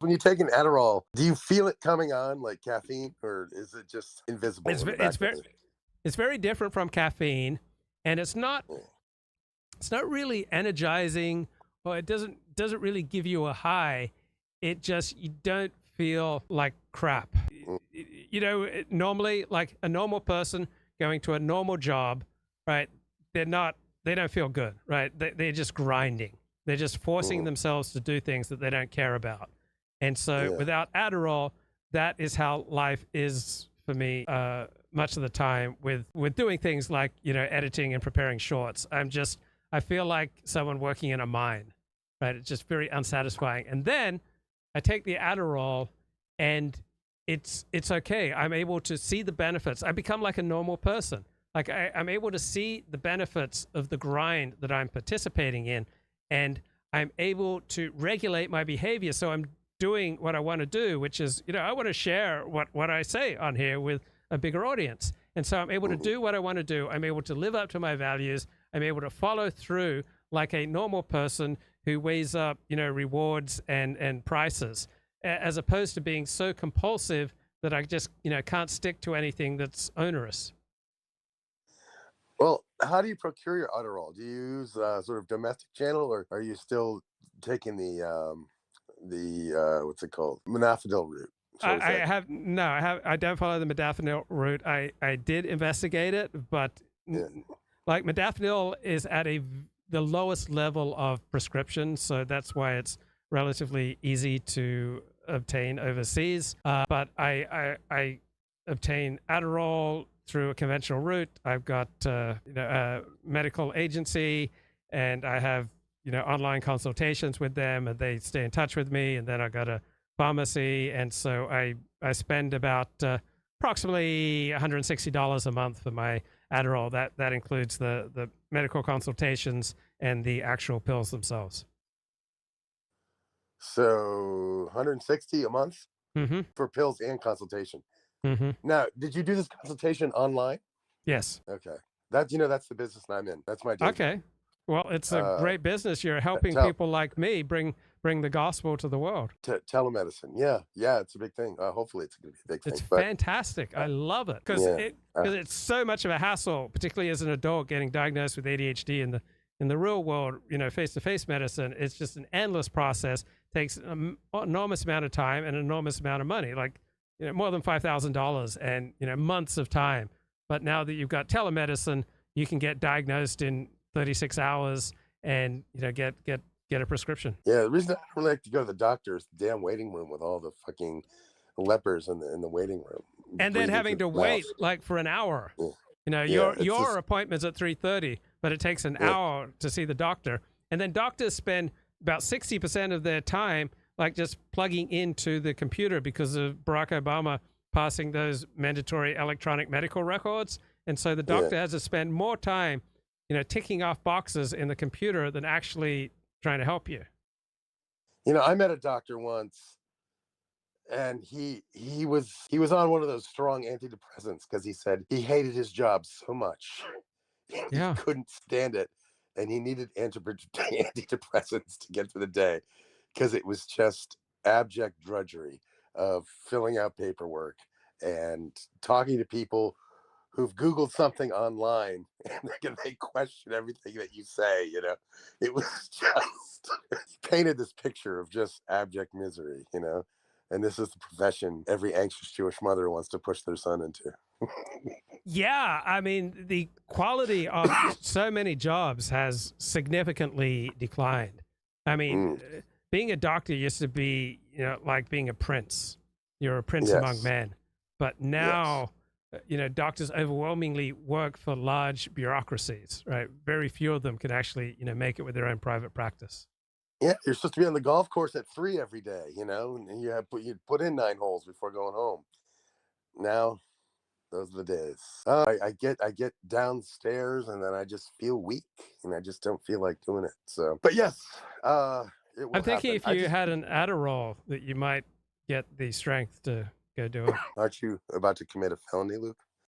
When you take an Adderall, do you feel it coming on like caffeine, or is it just invisible It's in the ve- back it's of very the? it's very different from caffeine, and Yeah. it's not really energizing, or it doesn't really give you a high. It just, you don't feel like crap. Mm, Normally, like a normal person going to a normal job, right? They don't feel good, right? They're just grinding. They're just forcing mhm. themselves to do things that they don't care about. And so Yeah. without Adderall, that is how life is for me, much of the time, with doing things like, editing and preparing shorts. I feel like someone working in a mine, right? It's just very unsatisfying. And then I take the Adderall, and it's okay. I'm able to see the benefits. I become like a normal person. Like I'm able to see the benefits of the grind that I'm participating in, and I'm able to regulate my behavior. So I'm doing what I want to do, which is, I want to share what I say on here with a bigger audience. And so I'm able to Mhm. do what I want to do. I'm able to live up to my values. I'm able to follow through like a normal person who weighs up, rewards and prices, as opposed to being so compulsive that I just, can't stick to anything that's onerous. Well, how do you procure your Adderall? Do you use sort of domestic channel, or are you still taking the what's it called, modafinil route, shall we say? I have no, I don't follow the modafinil route. I did investigate it, but Yeah. like modafinil is at the lowest level of prescription, so that's why it's relatively easy to obtain overseas. But I obtain Adderall through a conventional route. I've got a medical agency, and I have online consultations with them, and they stay in touch with me. And then I got a pharmacy, and so I spend about approximately $160 a month for my Adderall. That includes the medical consultations and the actual pills themselves. So 160 a month Mm-hmm. for pills and consultation. Mm-hmm. Now, did you do this consultation online? Yes. Okay. That's the business I'm in. That's my day job. Okay. Well, it's a Uh, great business. You're helping tel people like me bring the gospel to the world. telemedicine. Yeah, yeah, it's a big thing. Hopefully, it's going to be a big It's thing. But fantastic. I love it yeah, uh, because it's so much of a hassle, particularly as an adult getting diagnosed with ADHD in the real world. Face to face medicine. It's just an endless process. Takes an enormous amount of time and an enormous amount of money, like more than $5,000, and months of time. But now that you've got telemedicine, you can get diagnosed in 36 hours and get a prescription. yeah. The reason I don't really like to go to the doctor is the damn waiting room with all the fucking lepers in the waiting room And then breathing having through to the mouth. wait like for an hour. Yeah, yeah. It's Your just appointment's at 3:30, but it takes an yeah, hour to see the doctor. And then doctors spend about 60% of their time like just plugging into the computer because of Barack Obama passing those mandatory electronic medical records. And so the yeah. doctor has to spend more time, ticking off boxes in the computer than actually trying to help you. I met a doctor once, and he was on one of those strong antidepressants because he said he hated his job so much. He Yeah. couldn't stand it, and he needed antidepressants to get through the day because it was just abject drudgery of filling out paperwork and talking to people who've Googled something online, and they question everything that you say. It was just he painted this picture of just abject misery. And this is the profession every anxious Jewish mother wants to push their son into. Yeah, I mean, the quality of so many jobs has significantly declined. I mean, Mm, being a doctor used to be, like being a prince. You're a prince among yes, men. But yes. now, doctors overwhelmingly work for large bureaucracies, right? Very few of them can actually, make it with their own private practice. Yeah, you're supposed to be on the golf course at 3 every day, and you put in 9 holes before going home. Now, those are the days. I get downstairs, and then I just feel weak, and I just don't feel like doing it. So, but yes, it will I'm thinking happen. if you had an Adderall that you might get the strength to go do it. Aren't you about to commit a felony, Luke?